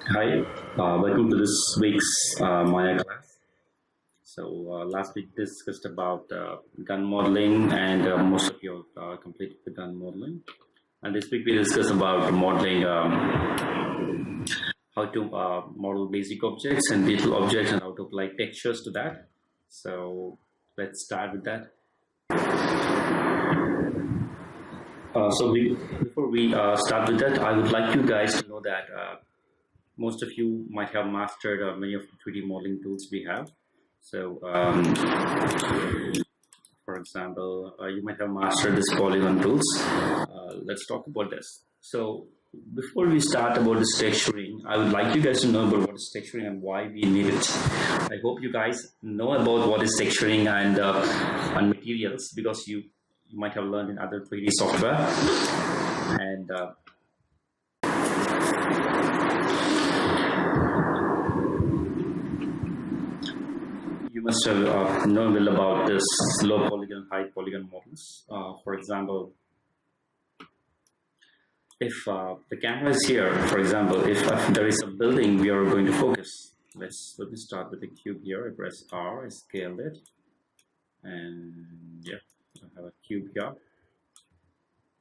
Hi, welcome to this week's Maya class. So last week discussed about gun modeling, and most of you completed the gun modeling. And this week we discuss about modeling, how to model basic objects and digital objects, and how to apply textures to that. So let's start with that. Before we start with that, I would like you guys to know that most of you might have mastered many of the 3D modeling tools we have. So, for example, you might have mastered this polygon tools. Let's talk about this. So, before we start about this texturing, I would like you guys to know about what is texturing and why we need it. I hope you guys know about what is texturing and materials, because you might have learned in other 3D software. And you must have known well about this low polygon, high polygon models. For example, if the camera is here, for example, if there is a building we are going to focus, let me start with the cube here. I press R, I scaled it, and yeah, I have a cube here.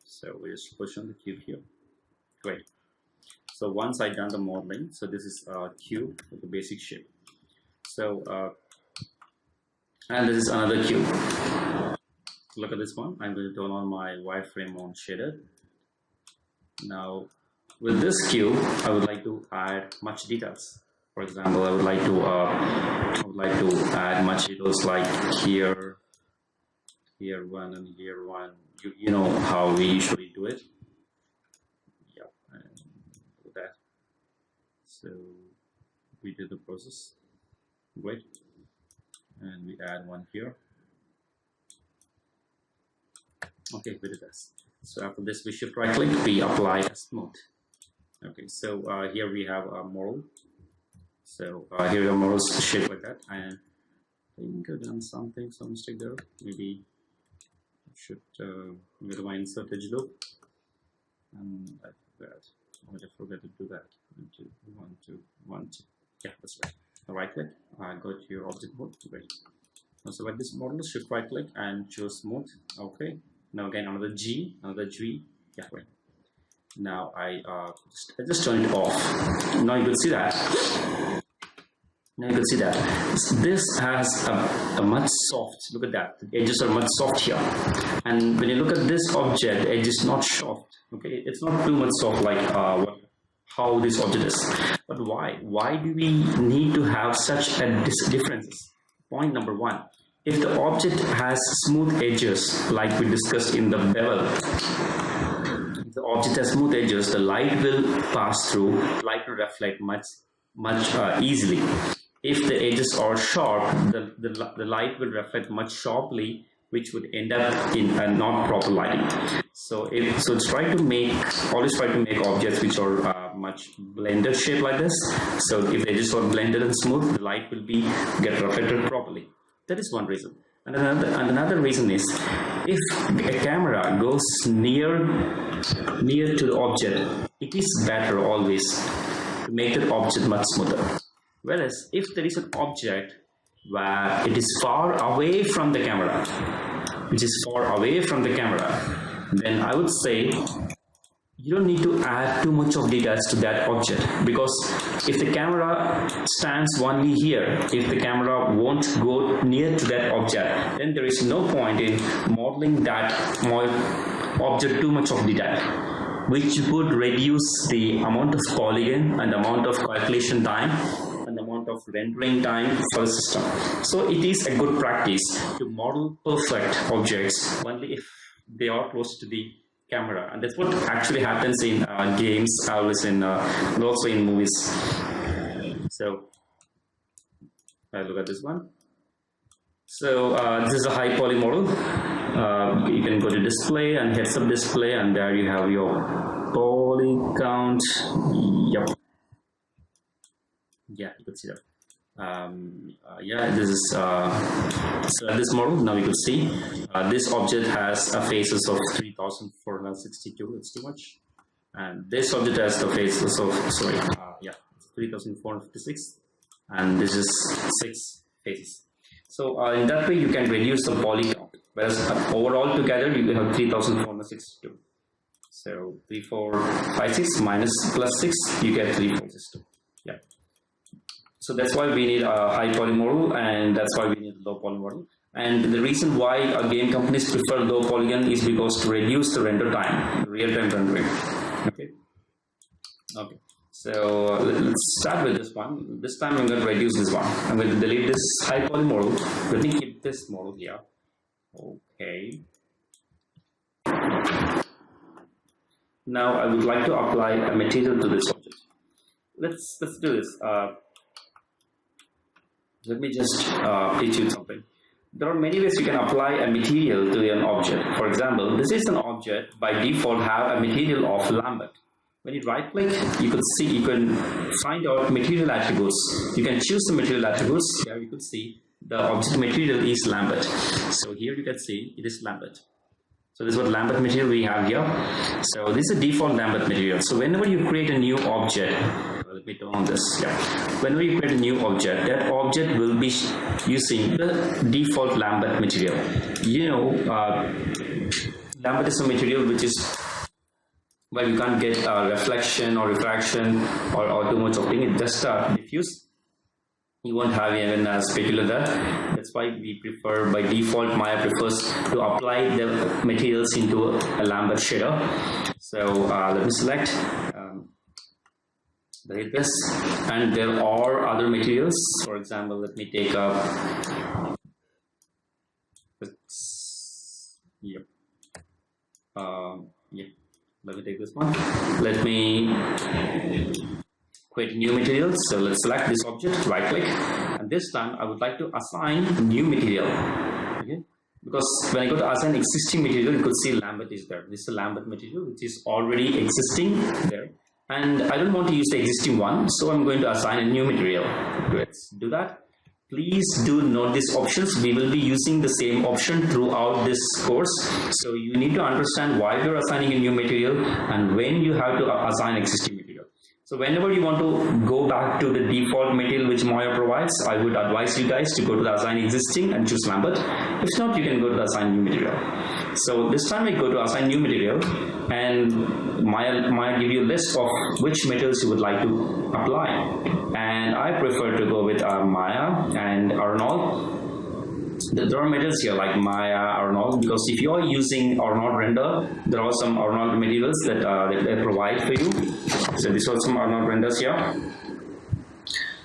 So we just push on the cube here. Great. So once I've done the modeling, so this is a cube with the basic shape. So and this is another cube. Look at this one. I'm going to turn on my wireframe on shader. Now, with this cube, I would like to add much details. For example, I would like to add much details like here one, and here one. You know how we usually do it. Yeah, and do that. So we did the process. Great. And we add one here. Okay, we did this. So after this, we shift right click, we apply a smooth. Okay, so here we have a model. So here are models shaped like that. And I think I've done some mistake there. Maybe I should go to my insert edge loop. And I forgot to do that. 1, 2, 1, 2. Yeah, that's right. Right click, go to your object mode. Great. Now select this model, shift right click and choose smooth. Okay. Now again another G. Yeah, right. Now I just turn it off. Now you can see that. This has a much soft. Look at that. The edges are much soft here. And when you look at this object, the edge is not soft. Okay, it's not too much soft like how this object is. But why? Why do we need to have such a differences? Point number one. If the object has smooth edges, like we discussed in the bevel, if the object has smooth edges, the light will pass through, light will reflect much easily. If the edges are sharp, the light will reflect much sharply, which would end up in a not proper lighting. So always try to make objects which are much blended shape like this. So if the edges are blended and smooth, the light will get reflected properly. That is one reason. And another reason is, if a camera goes near to the object, it is better always to make the object much smoother. Whereas if there is an object where it is far away from the camera, then I would say you don't need to add too much of details to that object, because if the camera stands only here, if the camera won't go near to that object, then there is no point in modeling that object too much of detail, which would reduce the amount of polygon and amount of calculation time and amount of rendering time for the system. So it is a good practice to model perfect objects only if they are close to the camera, and that's what actually happens in games, and also in movies. So look at this one. So this is a high poly model. You can go to display and heads up display, and there you have your poly count. Yep. Yeah, you can see that. Yeah, this is so this model. Now you can see this object has a faces of 3462. It's too much. And this object has the faces of 3456, and this is 6 faces. So in that way you can reduce the poly count, whereas overall together you have 3462. So 3456 minus plus 6, you get 3462. Yeah. So that's why we need a high poly model, and that's why we need a low poly model. And the reason why game companies prefer low polygon is because to reduce the render time, real-time rendering. Okay. So let's start with this one. This time I'm going to reduce this one. I'm going to delete this high poly model. Let me keep this model here. Okay. Now I would like to apply a material to this object. Let's do this. Let me just teach you something. There are many ways you can apply a material to an object. For example, this is an object by default have a material of Lambert. When you right click, you can find out material attributes. You can choose the material attributes. Here you could see the object material is Lambert. So here you can see it is Lambert. So this is what Lambert material we have here. So this is a default Lambert material. So whenever you create a new object, let me turn on this. Yeah. Whenever you create a new object, that object will be using the default Lambert material. You know, Lambert is a material which is where you can't get reflection or refraction or too much of thing. It just diffuse. You won't have even a specular there. That's why we prefer, by default, Maya prefers to apply the materials into a Lambert shader. So let me select this, and there are other materials. For example, let me take a yep. Let me take this one. Let me create new material. So let's select this object, right click, and this time I would like to assign new material. Okay, because when I go to assign existing material, you could see Lambert is there. This is a Lambert material which is already existing there, and I don't want to use the existing one, so I'm going to assign a new material. Let's do that. Please do note these options. We will be using the same option throughout this course. So you need to understand why you're assigning a new material and when you have to assign existing material. So whenever you want to go back to the default material which Maya provides, I would advise you guys to go to the assign existing and choose Lambert. If not, you can go to the assign new material. So this time I go to assign new material, and Maya give you a list of which materials you would like to apply. And I prefer to go with Maya and Arnold. There are materials here like Maya, Arnold, because if you are using Arnold render, there are some Arnold materials that they provide for you. So these are some Arnold renders here.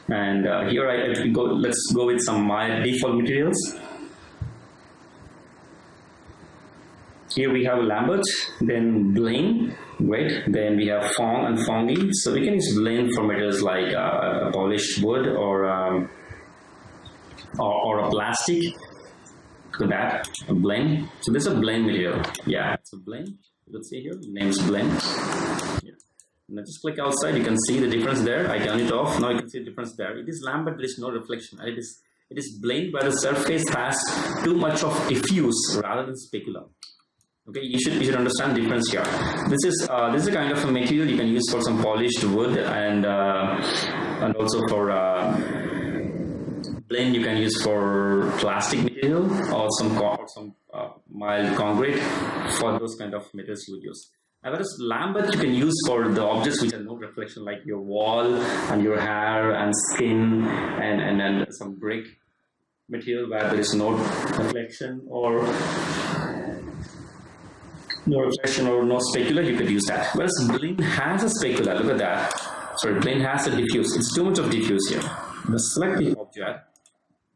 And here let's go with some Maya default materials. Here we have Lambert, then Blaine, great. Then we have Fong and Fongy. So we can use Blaine for materials like a polished wood or a plastic. To that, a Blaine. So this is a Blaine material. Yeah, it's a Blaine. You can see here, name's Blaine. Yeah. Now just click outside. You can see the difference there. I turn it off. Now you can see the difference there. It is Lambert. There is no reflection. It is Blaine, where the surface has too much of diffuse rather than specular. Okay, you should understand the difference here. This is a kind of a material you can use for some polished wood, and also for Blaine you can use for plastic material or some mild concrete. For those kind of materials you would use. And whereas Lambert you can use for the objects which have no reflection, like your wall and your hair and skin and some brick material where there is no reflection or no specular, you could use that. Whereas Blaine has a specular, look at that. Sorry, Blaine has a diffuse. It's too much of diffuse here. Let's select the object.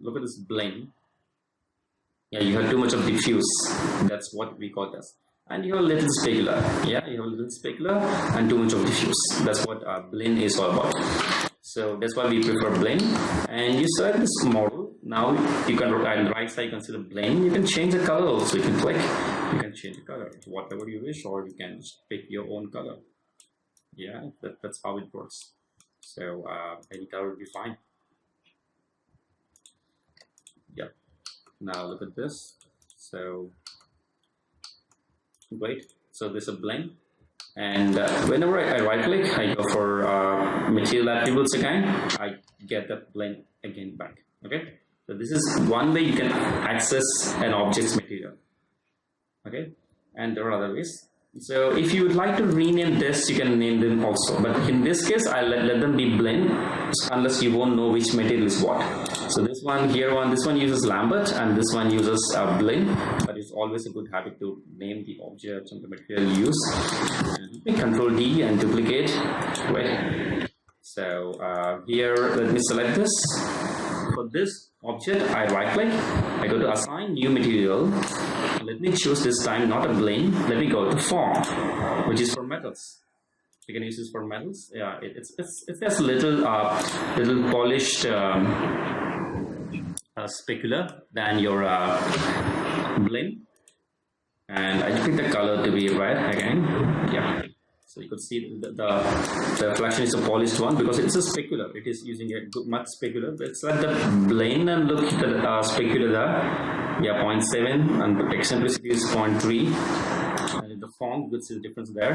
Look at this Blaine. Yeah, you have too much of diffuse. That's what we call this. And you have a little specular. Yeah, you have a little specular and too much of diffuse. That's what Blaine is all about. So that's why we prefer Blaine. And you select this model. Now you can, on the right side, you can see the Blaine. You can change the color also. You can click. You can change the color to whatever you wish, or you can just pick your own color. Yeah, that's how it works. So any color will be fine. Yep. Now look at this. So great. So this is a Blaine. And whenever I right click, I go for material attributes again, I get the blend again back. Okay, so this is one way you can access an object's material. Okay, and there are other ways. So if you would like to rename this, you can name them also, but in this case I'll let them be blend, unless you won't know which material is what. So this one here, this one uses Lambert and this one uses blend, but it's always a good habit to name the object and the material you use. And Control D and duplicate. Wait. So here, let me select this. For this object, I right click, I go to assign new material. Let me choose this time not a blend. Let me go to form, which is for metals. You can use this for metals. Yeah, it's just a little polished specular than your blend. And I pick the color to be red again. Yeah. So you could see the reflection is a polished one because it's a specular. It is using a much specular. Let's let the blend and look at the specular there. Yeah, 0.7 and the eccentricity is 0.3. And in the form, you could see the difference there.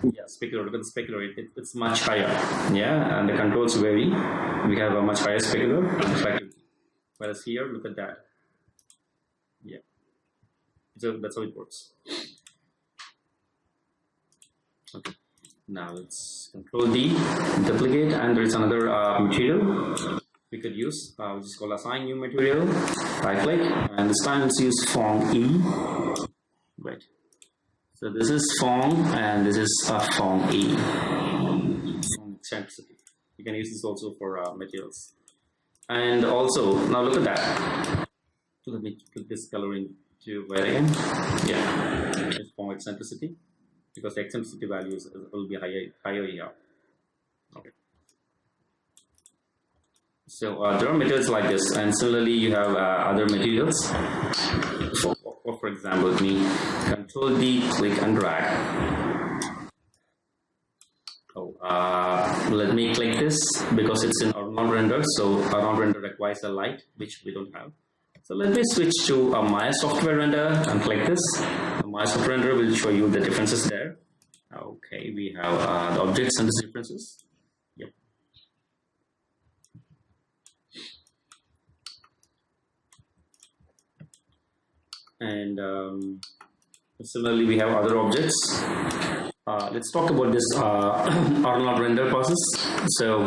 Yeah, specular. Look at the specular. It's much higher. Yeah, and the controls vary. We have a much higher specular reflectivity. Whereas here, look at that. Yeah. So that's how it works. Okay, now let's Control D, duplicate, and there is another material we could use, which is called assign new material. Right click, and this time let's use form E. Right. So this is form, and this is form E. Form eccentricity. You can use this also for materials. And also, now look at that. Let me put this color into where again? Yeah, it's form eccentricity. Because the eccentricity values will be higher here. Okay. So there are materials like this, and similarly you have other materials. For example, let me Control D, click and drag. Oh, let me click this because it's in Arnold render. So Arnold render requires a light, which we don't have. So let me switch to Maya software render and click this. My software render will show you the differences there. Okay, we have the objects and the differences. Yep. And similarly, we have other objects. Let's talk about this Arnold render process. So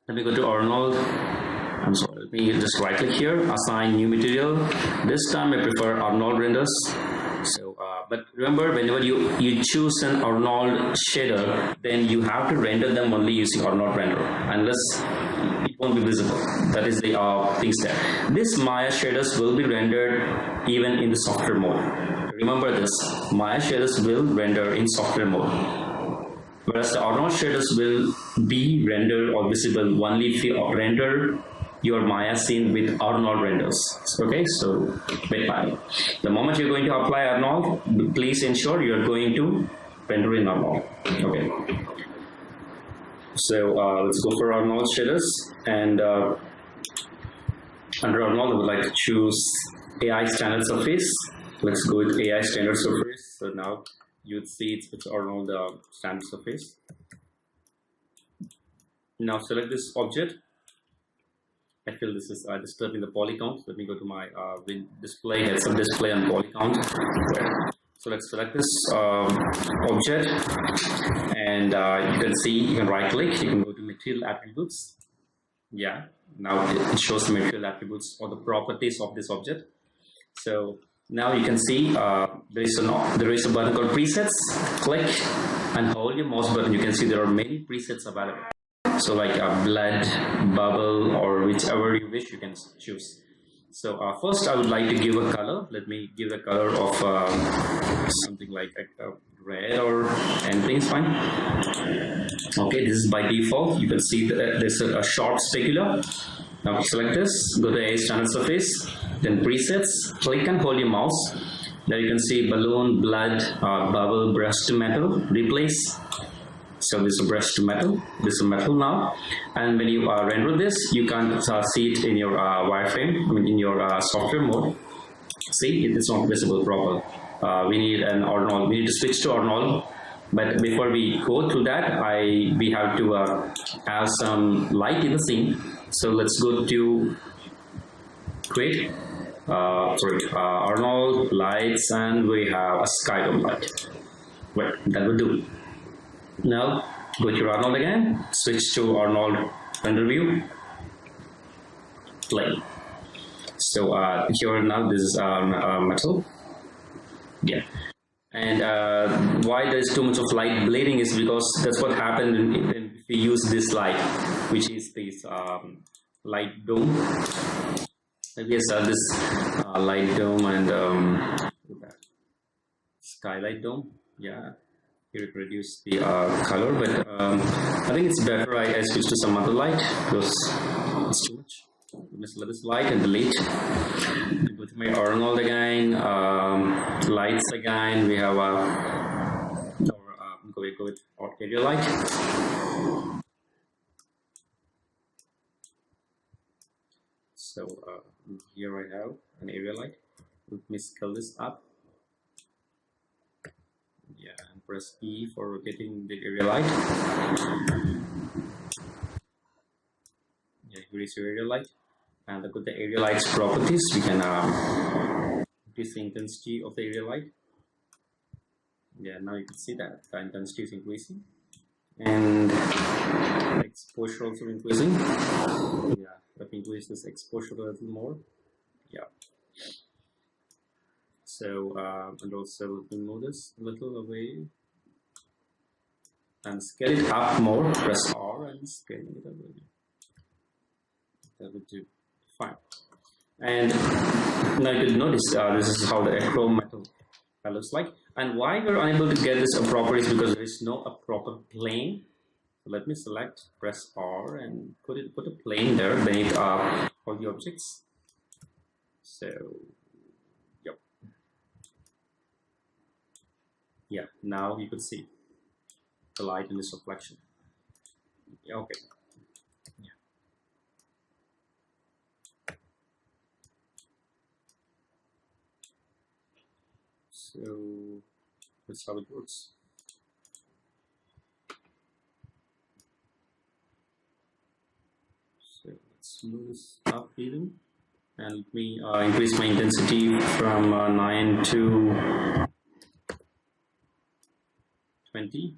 let me go to Arnold. I'm sorry, let me just right click here, assign new material. This time I prefer Arnold renders. So, but remember, whenever you choose an Arnold shader, then you have to render them only using Arnold render, unless it won't be visible. That is the things there. This Maya shaders will be rendered even in the software mode. Remember this, Maya shaders will render in software mode, whereas the Arnold shaders will be rendered or visible only if you render your Maya scene with Arnold renders. Okay, so wait by. The moment you're going to apply Arnold, please ensure you're going to render in Arnold. Okay. So let's go for Arnold shaders, and under Arnold, I would like to choose AI standard surface. Let's go with AI standard surface. So now you'd see it's Arnold standard surface. Now select this object. I feel this is disturbing the poly count. Let me go to my display, heads-up display and poly count. So let's select this object, and you can see, you can right click, you can go to material attributes. Yeah, now it shows the material attributes or the properties of this object. So now you can see there is a button called presets. Click and hold your mouse button. You can see there are many presets available. So like a blood, bubble, or whichever you wish, you can choose. So first I would like to give a color. Let me give a color of something like a red or anything is fine. Okay, this is by default. You can see that there's a sharp specular. Now select this, go to a standard surface, then presets, click and hold your mouse. Now you can see balloon, blood, bubble, brush to metal, replace. So this is brush to metal, this is metal now, and when you render this, you can see it in your wireframe, I mean in your software mode. See, it is not visible properly. we need an Arnold. We need to switch to Arnold. But before we go through that, we have to have some light in the scene. So let's go to create. Arnold lights, and we have a sky dome light. Well, that will do. Now go to Arnold again, switch to Arnold render view, play. So here now this is metal. Yeah. And why there's too much of light bleeding is because that's what happened if we use this light, which is this light dome. Yes, this light dome and skylight dome. Yeah, here it reduce the color, but I think it's better I switch to some other light because it's too much. Let this light and delete. Go to my Arnold again, lights again. We have go with area light. So here I have an area light. Let me scale this up. Yeah, and press E for rotating the area light. Yeah, here is your area light. And with the area light's properties, we can increase the intensity of the area light. Yeah, now you can see that the intensity is increasing, and exposure also increasing. Yeah, let me increase this exposure a little more. Yeah. So and also move this a little away and scale it up more. Press R and scale it away. That would do fine. And now you can notice this is how the acro metal looks like. And why we're unable to get this proper is because there is no proper plane. So let me select, press R, and put a plane there beneath all the objects. So yep. Yeah, now you could see the light in this reflection. Yeah, okay. Yeah. So that's how it works. So let's move this up even, and let me increase my intensity from 9 to 20.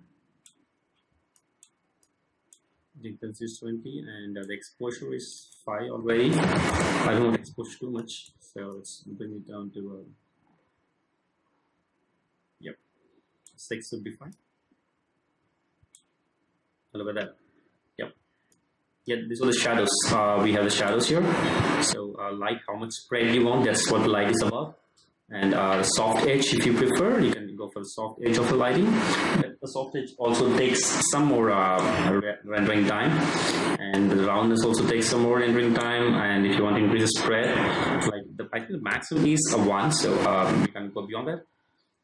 The intensity is 20, and the exposure is 5 already. I don't want to expose too much, so let's bring it down to 6 would be fine. Look at that. Yep. Yeah, these are the shadows. We have the shadows here. So light, how much spread you want, that's what the light is about. And the soft edge, if you prefer, you can go for the soft edge of the lighting. But the soft edge also takes some more rendering time, and the roundness also takes some more rendering time. And if you want to increase the spread, like I think the maximum is a 1, so you can go beyond that.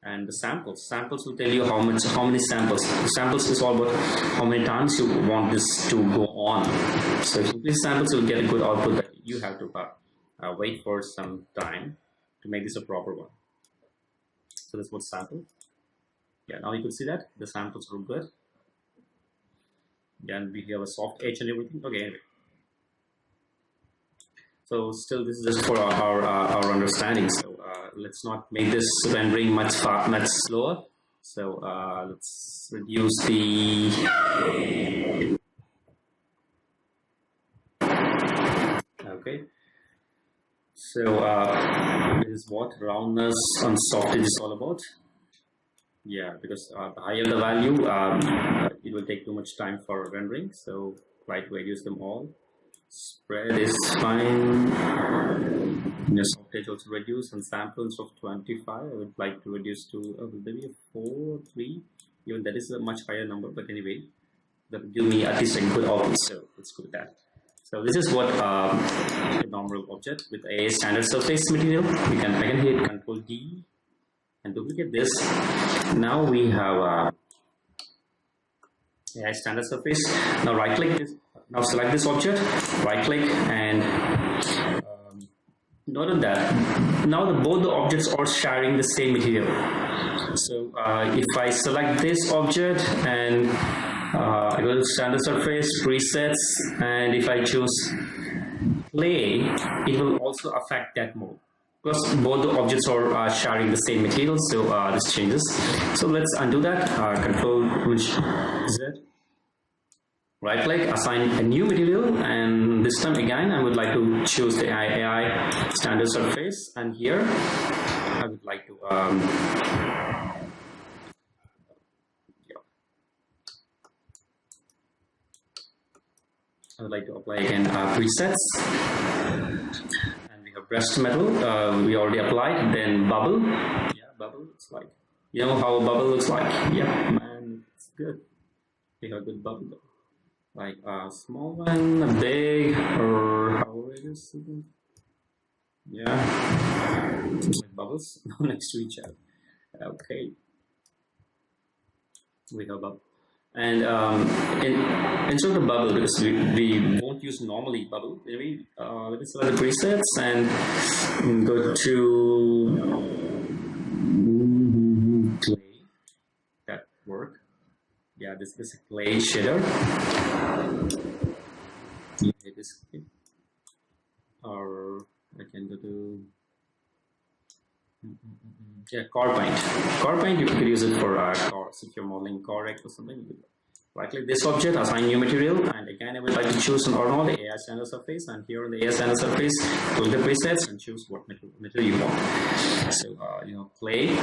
And the samples will tell you how many samples. The samples is all about how many times you want this to go on. So if you increase samples, you will get a good output that you have to wait for some time to make this a proper one. So that's what sample. Yeah, now you can see that the samples are good. Yeah, and we have a soft edge and everything. Okay, anyway. So still, this is just for our understanding. So let's not make this rendering much slower. So let's reduce the okay. So this is what roundness on soft edge is all about. Yeah, because the higher the value, it will take too much time for rendering. So try to reduce them all. Spread is fine. The soft edge also reduce, and samples of 25. I would like to reduce to maybe a 4 or 3. Even that is a much higher number, but anyway, that will give me at least a good output. So let's go with that. So this is what a normal object with a standard surface material. I can hit Ctrl D and duplicate this. Now we have a standard surface. Now right click this. Now select this object, right click, and noted that now both the objects are sharing the same material. So if I select this object and I go to standard surface, presets, and if I choose play, it will also affect that mode because both the objects are sharing the same material. So this changes. So let's undo that. Control Z. Right click, assign a new material, and this time again I would like to choose the AI standard surface, and here I would like to I would like to apply again presets, and we have brushed metal, we already applied. Then bubble, yeah, bubble looks like, you know how a bubble looks like, yeah, man, it's good. We have a good bubble though. Like a small one, a big, or however it is. Yeah, with bubbles next to each other. Okay, we have bubble, and insert the bubble because we won't use normally bubble. Maybe let me select the presets and go to clay. That work. Yeah, this is a clay shader. Yeah, this, or I can go to yeah, car paint. Car paint, you could use it for cars. If you're modeling car wreck or something, you could right click this object, assign new material, and again I would like to choose an Arnold, the AI standard surface, and here on the AI standard surface, click the presets and choose what material you want. So you know, clay,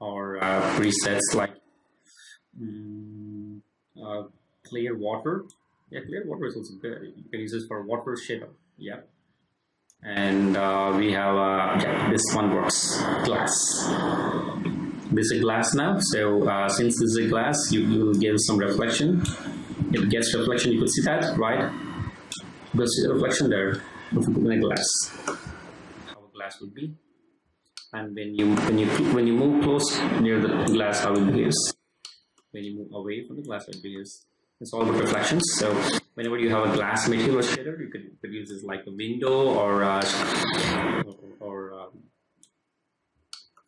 or presets like clear water. Yeah, clear water is also good. You can use this for water shader. Yeah, and we have yeah, this one works. Glass. This is glass now. So since this is a glass, you will give some reflection. It gets reflection. You could see that, right? Because the reflection there in a glass. How a glass would be. And when you move close near the glass, how it behaves. When you move away from the glass, it behaves. It's all about reflections. So whenever you have a glass material or shader, you could use this like a window or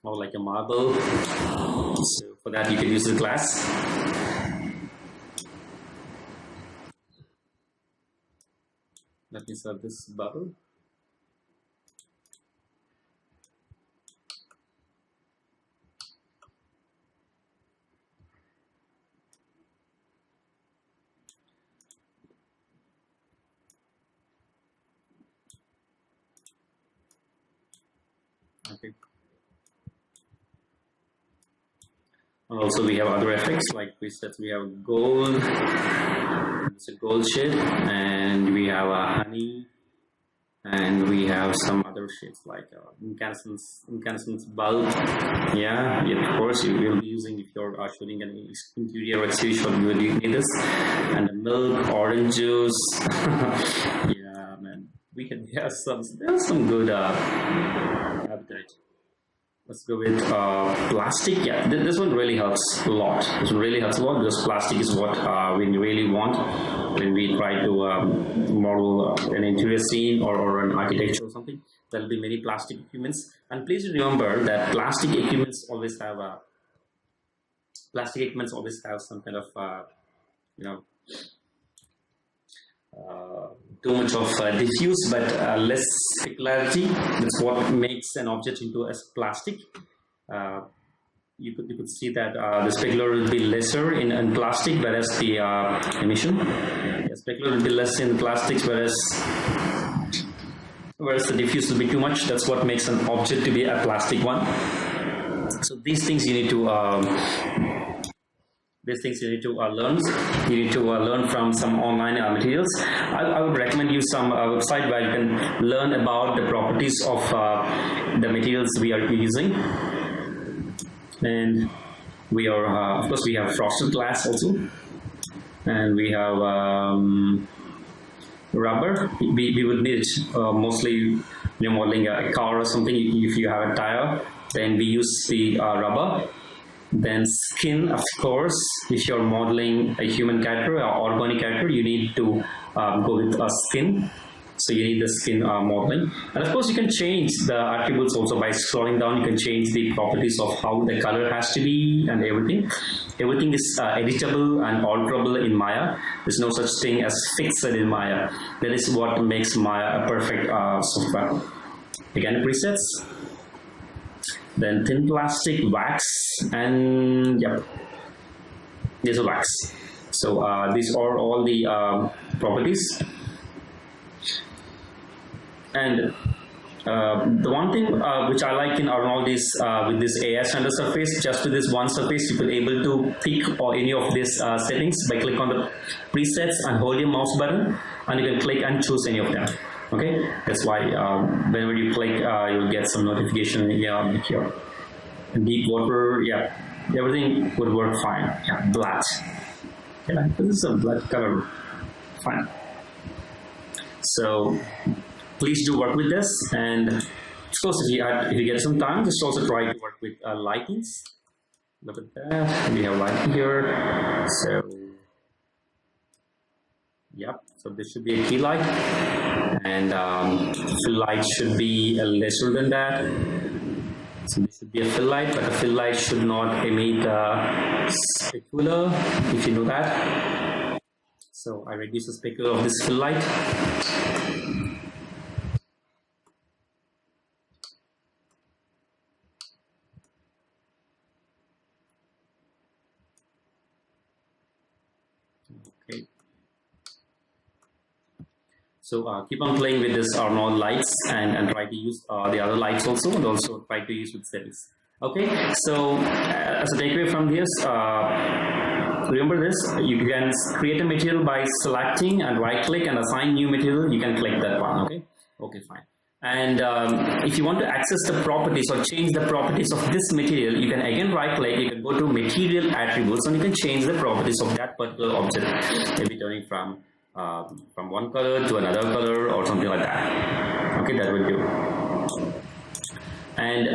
like a marble. So for that, you can use the glass. Let me set this bubble. Okay. And also we have other effects like presets. We have gold, it's a gold shade, and we have a honey, and we have some other shades like incandescence bulb. Yeah, of course you will be using if you're shooting an interior exterior shot. You will need this, and the milk, orange juice. Yeah, man, we can have there's some good appetite. Let's go with plastic. Yeah, this one really helps a lot. This one really helps a lot because plastic is what we really want when we try to model an interior scene or an architecture or something. There will be many plastic equipments, and please remember that plastic equipments always have some kind of you know, too much of diffuse but less specularity. That's what makes an object into a plastic. You could see that the specular will be lesser in plastic, whereas the emission. The specular will be less in plastics, whereas the diffuse will be too much. That's what makes an object to be a plastic one. So these things you need to learn. You need to learn from some online materials. I would recommend you some website where you can learn about the properties of the materials we are using. And we are, of course, we have frosted glass also, and we have rubber. We would need mostly, modeling a car or something. If you have a tire, then we use the rubber. Then skin, of course. If you're modeling a human character or organic character, you need to go with a skin. So you need the skin modeling, and of course you can change the attributes also by scrolling down. You can change the properties of how the color has to be and everything. Everything is editable and alterable in Maya. There's no such thing as fixed in Maya. That is what makes Maya a perfect software. Again, presets, then thin plastic, wax, and yep, there's a wax. So these are all the properties. And the one thing which I like in Arnold is with this AI standard surface, just with this one surface, you will be able to pick any of these settings by click on the presets and hold your mouse button, and you can click and choose any of them. Okay, that's why whenever you click, you'll get some notification here. Deep water, yeah, everything would work fine. Yeah, black. Yeah, this is a black color. Fine. So please do work with this, and of course if you get some time, just also try to work with lightings. Look at that, we have lighting here. So yep, so this should be a key light, and fill light should be lesser than that. So this should be a fill light, but a fill light should not emit specular, if you know that. So I reduce the specular of this fill light. Okay. So keep on playing with this Arnold lights, and try to use the other lights also, and also try to use with settings. Okay, so as a takeaway from this, remember this, you can create a material by selecting and right click and assign new material. You can click that one. Okay, fine. And if you want to access the properties or change the properties of this material, you can again right click, you can go to material attributes, and you can change the properties of that particular object, maybe turning from one color to another color or something like that. Okay, that will do. And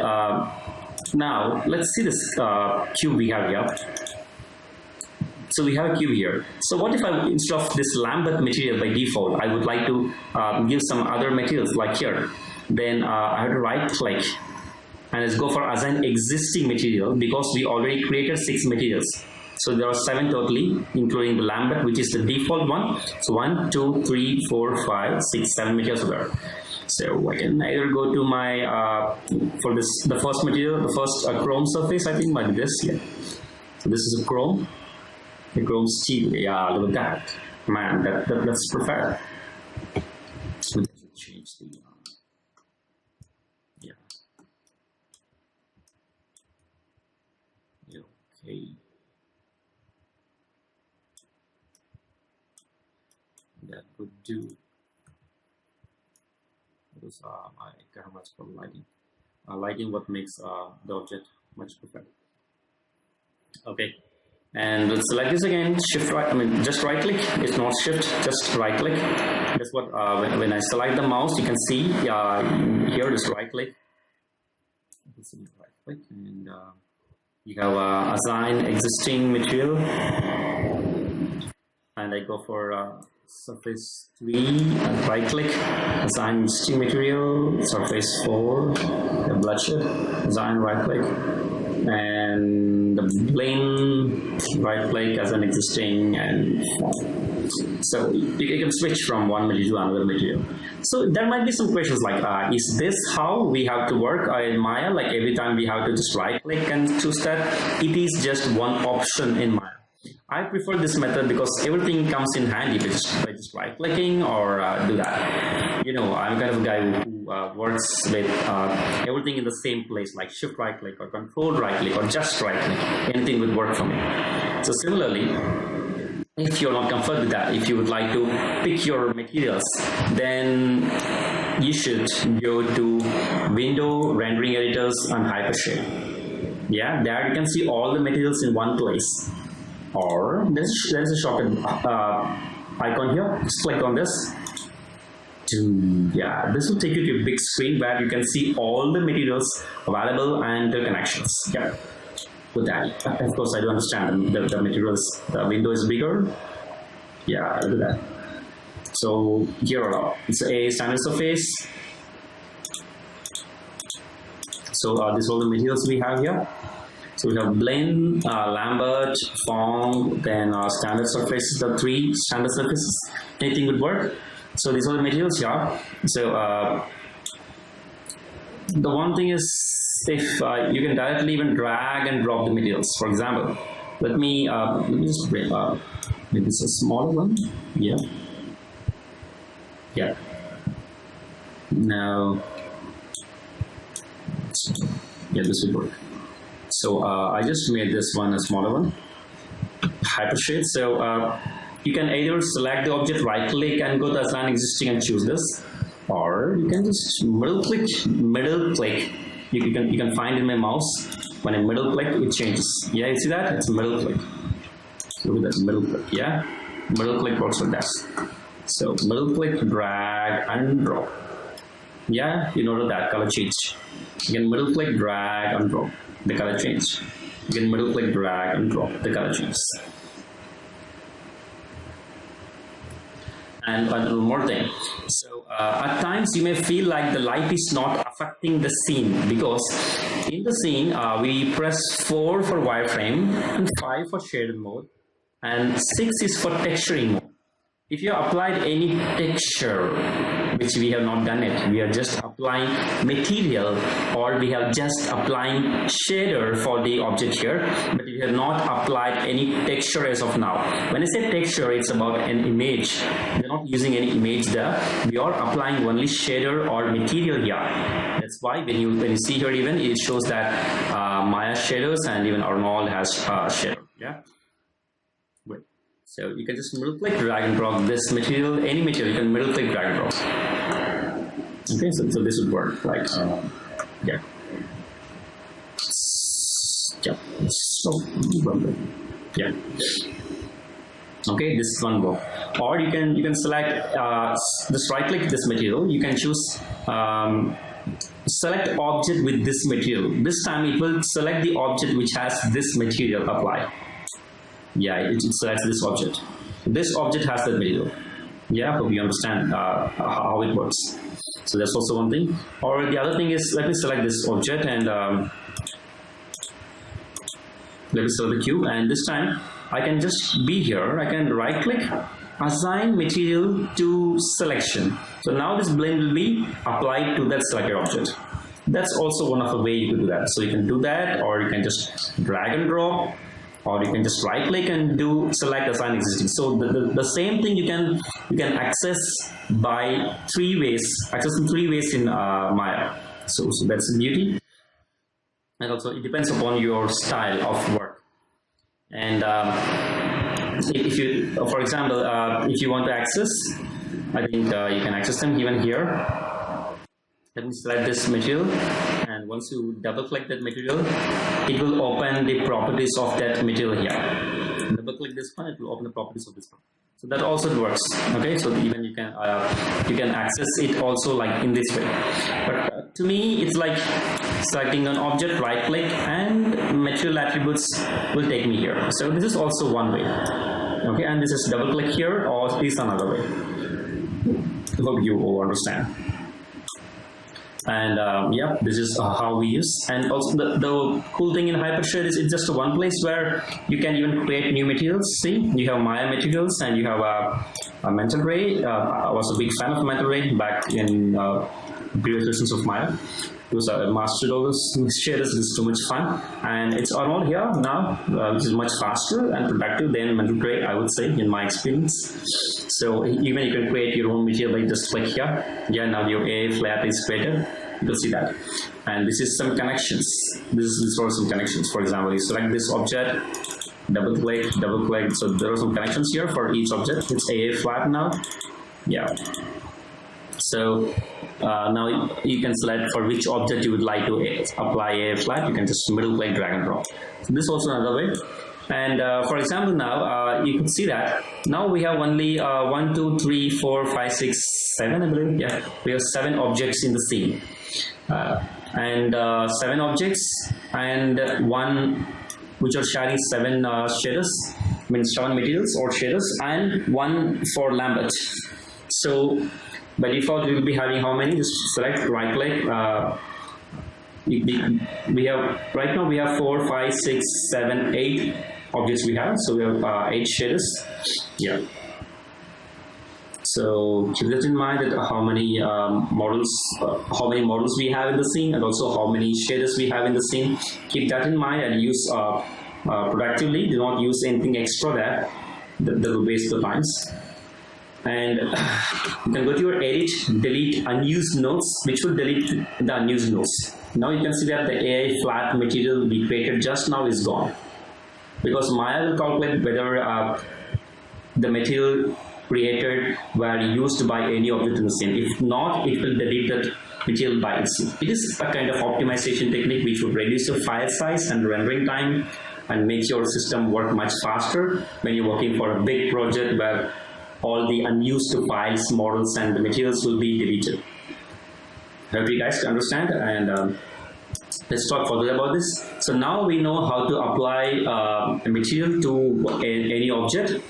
now let's see this cube we have here. So we have a cube here. So what if I, instead of this Lambert material by default, I would like to give some other materials like here. Then I have to right click and let's go for assign existing material, because we already created 6 materials. So there are 7 totally, including the Lambert, which is the default one. So 1, 2, 3, 4, 5, 6, 7 materials are there. So I can either go to my, for this, the first material, the first chrome surface, I think might be this, yeah. So this is a chrome. The chrome steel, yeah, look at that. Man, that's perfect. So let's change the, yeah. Okay. That would do. Because I care much for lighting. Lighting what makes the object much perfect. Okay. And let's select this again, shift right, just right click, it's not shift, just right click. That's what, when I select the mouse, you can see here, just right click. You can see right click, and you have assign existing material. And I go for surface 3, and right click, assign existing material, surface 4, the bloodshed, assign right click. And the plane right click as an existing, and so you can switch from one material to another material. So there might be some questions like, is this how we have to work in Maya? Like every time we have to just right click and choose that? It is just one option in Maya. I prefer this method because everything comes in handy by just right clicking or do that. You know, I'm kind of a guy who works with everything in the same place, like shift right click or control right click or just right click. Anything would work for me. So similarly, if you're not comfortable with that, if you would like to pick your materials, then you should go to Window, Rendering Editors, and Hypershade. Yeah, there you can see all the materials in one place. Or there's a shortcut icon here. Just click on this. Yeah, this will take you to a big screen where you can see all the materials available and the connections. Yeah, with that, of course, I do understand the materials. The window is bigger. Yeah, look at that. So here it's a standard surface. So these are all the materials we have here. So we have blend, Lambert, form, then standard surfaces, the 3 standard surfaces. Anything would work. So these are the materials here. So the one thing is, if you can directly even drag and drop the materials. For example, let me just bring maybe it's a smaller one. Yeah. Now, yeah, this will work. So I just made this one a smaller one, hypershade. So you can either select the object, right click and go to assign existing and choose this, or you can just middle click. You can find in my mouse, when I middle click it changes. Yeah, you see that? It's middle click. Look at that, middle click. Yeah, middle click works like that. So middle click, drag and drop. Yeah, you notice that color change. You can middle click, drag and drop. The color change. You can middle click, drag and drop. The color changes. And one more thing. So at times you may feel like the light is not affecting the scene, because in the scene we press 4 for wireframe and 5 for shaded mode and 6 is for texturing mode. If you applied any texture, which we have not done it, we are just applying material, or we have just applying shader for the object here, but we have not applied any texture as of now. When I say texture, it's about an image. We are not using any image there. We are applying only shader or material here. That's why when you see here, even it shows that Maya shaders and even Arnold has shader. Yeah. Great. So you can just middle click, drag and drop this material, any material, you can middle click, drag and drop. Okay, so this would work like, yeah. Yeah. Okay, this one will. Or you can select, just right click this material, you can choose select object with this material. This time it will select the object which has this material applied. Yeah, it selects this object. This object has that material. Yeah, hope you understand how it works. So that's also one thing. Or the other thing is, let me select this object and let me select the cube, and this time I can just be here. I can right click, assign material to selection. So now this blend will be applied to that selected object. That's also one of the way you can do that. So you can do that, or you can just drag and drop, or you can just right click and do select assign existing. So the same thing you can access by 3 ways, in 3 ways in Maya. So that's the beauty. And also it depends upon your style of work. And if you, for example, if you want to access, I think you can access them even here. Let me select this material, and once you double click that material, it will open the properties of that material here. Double click this one, it will open the properties of this one. So that also works. Okay, so even you can access it also like in this way. But to me, it's like selecting an object, right click, and material attributes will take me here. So this is also one way. Okay, and this is double click here, or is another way. I hope you all understand. And yeah, this is how we use. And also the cool thing in Hypershade is it's just one place where you can even create new materials. See, you have Maya materials and you have a mental ray. I was a big fan of mental ray back in previous versions of Maya. It was a master those shaders. It's too much fun, and it's Arnold here now, which is much faster and productive than mental ray, I would say, in my experience. So even you can create your own material by just click here. Yeah, now your A flat is created. You can see that. And this is some connections. This is for some connections. For example, you select this object, double click. So there are some connections here for each object. It's A flat now. Yeah. So now you can select for which object you would like to apply a flat. You can just middle click, drag and drop. So this is also another way. And for example, now you can see that now we have only 1, 2, 3, 4, 5, 6, 7, I believe. Yeah, we have 7 objects in the scene, and 7 objects and one which are sharing 7 shaders, means 7 materials or shaders, and one for Lambert. So by default, we will be having how many? Just select, right click. We have right now we have 4, 5, 6, 7, 8 objects we have. So we have 8 shaders. Yeah. So keep that in mind, that how many models we have in the scene, and also how many shaders we have in the scene. Keep that in mind and use productively. Do not use anything extra that will waste the times. And you can go to your edit, delete unused nodes, which will delete the unused nodes. Now you can see that the AI flat material we created just now is gone, because Maya will calculate whether the material created were used by any object in the scene. If not, it will delete that material by itself. It is a kind of optimization technique which would reduce your file size and rendering time and make your system work much faster when you're working for a big project where all the unused files, models, and the materials will be deleted. I hope you guys can understand, and let's talk further about this. So now we know how to apply a material to any object.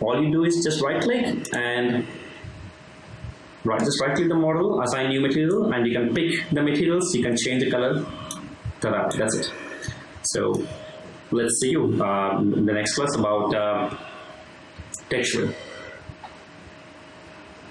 All you do is just right click and just right click the model, assign new material, and you can pick the materials, you can change the color. Ta-da, that's it. So let's see you in the next class about texture.